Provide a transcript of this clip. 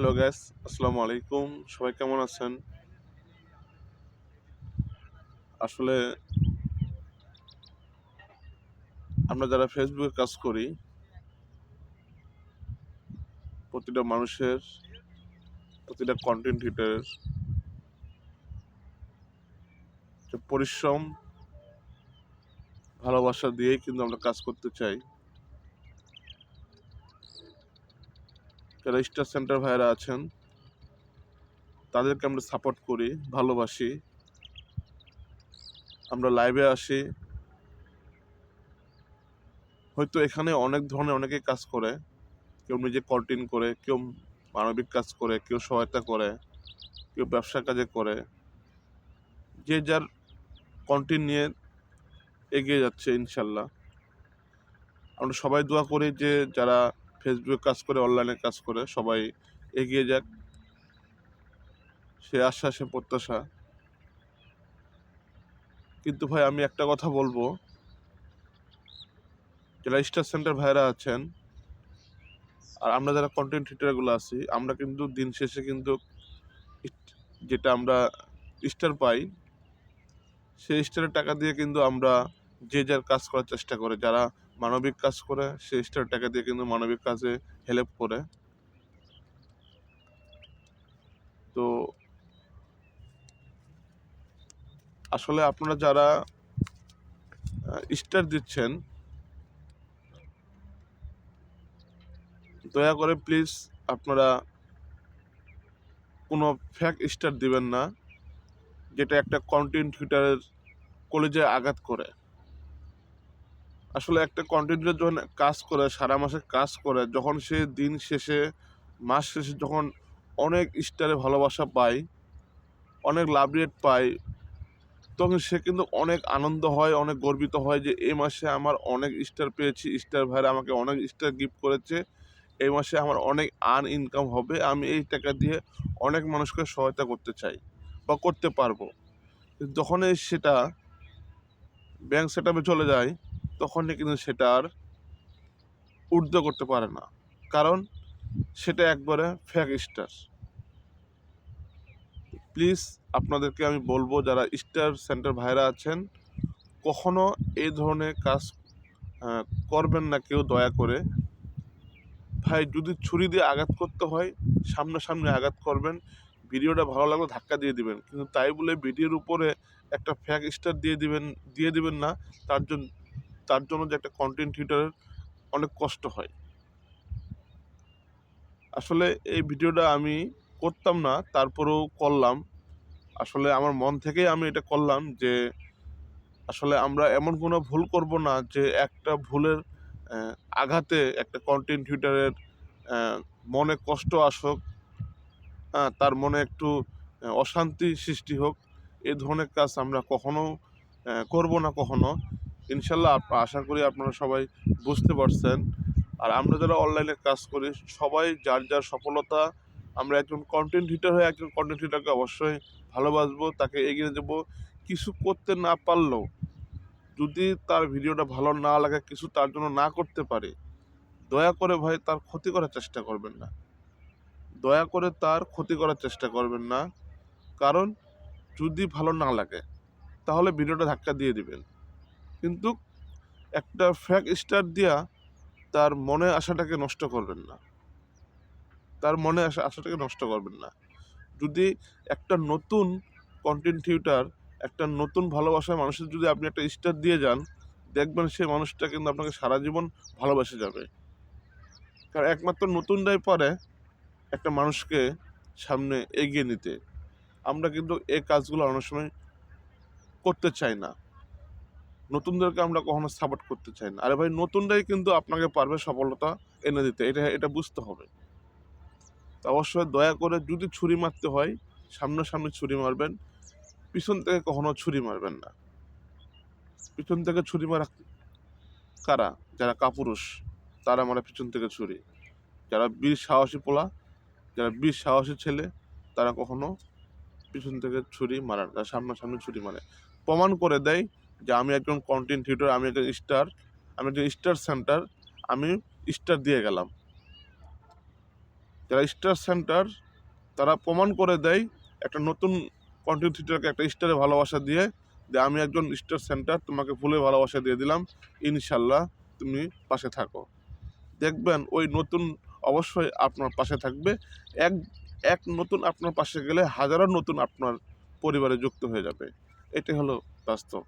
Hello gas, আসসালামু আলাইকুম। সবাই কেমন আছেন? আসলে আমরা যারা ফেসবুকে কাজ করি, প্রতিটা মানুষের, প্রতিটা কন্টেন্ট ক্রিয়েটরের যে পরিশ্রম, ভালোবাসা দিয়েই কিন্তু আমরা কাজ করতে চাই। যারা স্টার সেন্টার ভাইয়েরা আছেন, তাদেরকে আমরা সাপোর্ট করি, ভালোবাসি। আমরা লাইভে আসি। হয়তো এখানে অনেক ধরনের অনেকেই কাজ করে। কেউ নিজে কন্টেন্ট করে, কেউ মানবিক কাজ করে, কেউ সহায়তা করে, কেউ ব্যবসার কাজে করে। যে যার কন্টেন্ট নিয়ে এগিয়ে যাচ্ছে ইনশাল্লাহ। আমরা সবাই দোয়া করি যে যারা ফেসবুকে কাজ করে, অনলাইনে কাজ করে, সবাই এগিয়ে যাক, সে আশা, সে প্রত্যাশা। কিন্তু ভাই আমি একটা কথা বলবো, যারা স্টার সেন্টার ভাইরা আছেন আর আমরা যারা কন্টেন্ট ক্রিয়েটরগুলো আছি, আমরা কিন্তু দিন শেষে কিন্তু যেটা আমরা স্টার পাই, সেই স্টারের টাকা দিয়ে কিন্তু আমরা যে যার কাজ করার চেষ্টা করে। যারা মানবিক কাজ করে, সেই স্টারের টাকা দিয়ে কিন্তু মানবিক কাজে হেল্প করে। তো আসলে আপনারা যারা স্টার দিচ্ছেন, দয়া করে প্লিজ আপনারা কোনো ফেক স্টার দিবেন না, যেটা একটা কন্টেন্ট ক্রিয়েটরের কলিজায় আঘাত করে। আসলে একটা কন্টেন্ট ক্রিয়েটর যখন কাজ করে, সারা মাসে কাজ করে, যখন সে দিন শেষে, মাস শেষে যখন অনেক স্টারের ভালোবাসা পায়, অনেক লাভ রেট পায়, তখন সে কিন্তু অনেক আনন্দ হয়, অনেক গর্বিত হয় যে এই মাসে আমার অনেক স্টার পেয়েছি, স্টার ভাইরা আমাকে অনেক স্টার গিফট করেছে, এই মাসে আমার অনেক ইনকাম হবে, আমি এই টাকা দিয়ে অনেক মানুষকে সহায়তা করতে চাই বা করতে পারবো। কিন্তু যখনই সেটা ব্যাংক সেটআপে চলে যায়, তখনই কিন্তু সেটা আর ঊর্ধ্ব করতে পারে না, কারণ সেটা একবারে ফেক স্টার। প্লিজ আপনাদেরকে আমি বলবো, যারা স্টার সেন্টার ভাইরা আছেন, কখনো এই ধরনের কাজ করবেন না কেউ, দয়া করে। ভাই যদি ছুরি দিয়ে আঘাত করতে হয়, সামনাসামনি আঘাত করবেন। ভিডিওটা ভালো লাগলে ধাক্কা দিয়ে দিবেন, কিন্তু তাই বলে ভিডিওর উপরে একটা ফেক স্টার দিয়ে দিবেন না। তার জন্য যে একটা কন্টেন্ট ক্রিয়েটরের অনেক কষ্ট হয়। আসলে এই ভিডিওটা আমি করতাম না, তারপরেও করলাম। আসলে আমার মন থেকেই আমি এটা করলাম যে আসলে আমরা এমন কোনো ভুল করব না যে একটা ভুলের আঘাতে একটা কন্টেন্ট ক্রিয়েটরের মনে কষ্ট আসুক, তার মনে একটু অশান্তি সৃষ্টি হোক। এ ধরনের কাজ আমরা কখনো করব না কখনো। ইনশাল্লাহ আশা করি আপনারা সবাই বুঝতে পারছেন। আর আমরা যারা অনলাইনে কাজ করি, সবাই যার যার সফলতা, আমরা একজন কন্টেন্ট ক্রিয়েটর হয়ে একজন কন্টেন্ট ক্রিয়েটরকে অবশ্যই ভালোবাসবো, তাকে এগিয়ে দেবো। কিছু করতে না পারলেও, যদি তার ভিডিওটা ভালো না লাগে, কিছু তার জন্য না করতে পারে, দয়া করে ভাই তার ক্ষতি করার চেষ্টা করবেন না। দয়া করে তার ক্ষতি করার চেষ্টা করবেন না, কারণ যদি ভালো না লাগে তাহলে ভিডিওটা ধাক্কা দিয়ে দিবেন। কিন্তু একটা ফেক স্টার দিয়া তার মনে আশাটাকে নষ্ট করবেন না, তার মনে আশাটাকে নষ্ট করবেন না। যদি একটা নতুন কন্টেন্ট ক্রিয়েটর, একটা নতুন ভালোবাসার মানুষের যদি আপনি একটা স্টার দিয়ে যান, দেখবেন সেই মানুষটা কিন্তু আপনাকে সারা জীবন ভালোবেসে যাবে। কারণ একমাত্র নতুনরাই পারে একটা মানুষকে সামনে এগিয়ে নিতে। আমরা কিন্তু এই কাজগুলো অনেক সময় করতে চাই না, নতুনদেরকে আমরা কখনো সাপোর্ট করতে চাই না। আরে ভাই, নতুনরাই কিন্তু আপনাকে পারবে সফলতা এনে দিতে, এটা বুঝতে হবে। তো অবশ্যই দয়া করে, যদি ছুরি মারতে হয় সামনাসামনি ছুরি মারবেন, পিছন থেকে কখনো ছুরি মারবেন না। পিছন থেকে ছুরি মারা কারা? যারা কাপুরুষ, তারা মারে পিছন থেকে ছুরি। যারা বীর সাহসী পোলা, যারা বীর সাহসী ছেলে, তারা কখনো পিছন থেকে ছুরি মারে না, তারা সামনাসামনি ছুরি মারে। প্রমাণ করে দেয় যে আমি একজন কন্টেন্ট ক্রিয়েটর, আমি একজন স্টার, আমি একজন স্টার সেন্টার, আমি স্টার দিয়ে গেলাম। যারা স্টার সেন্টার তারা প্রমাণ করে দেয় একটা নতুন কন্টেন্ট ক্রিয়েটরকে একটা স্টারে ভালোবাসা দিয়ে যে আমি একজন স্টার সেন্টার, তোমাকে ফুলে ভালোবাসা দিয়ে দিলাম, ইনশাল্লাহ তুমি পাশে থাকো। দেখবেন ওই নতুন অবশ্যই আপনার পাশে থাকবে। এক এক নতুন আপনার পাশে গেলে হাজারো নতুন আপনার পরিবারে যুক্ত হয়ে যাবে। এটাই হলো বাস্তব।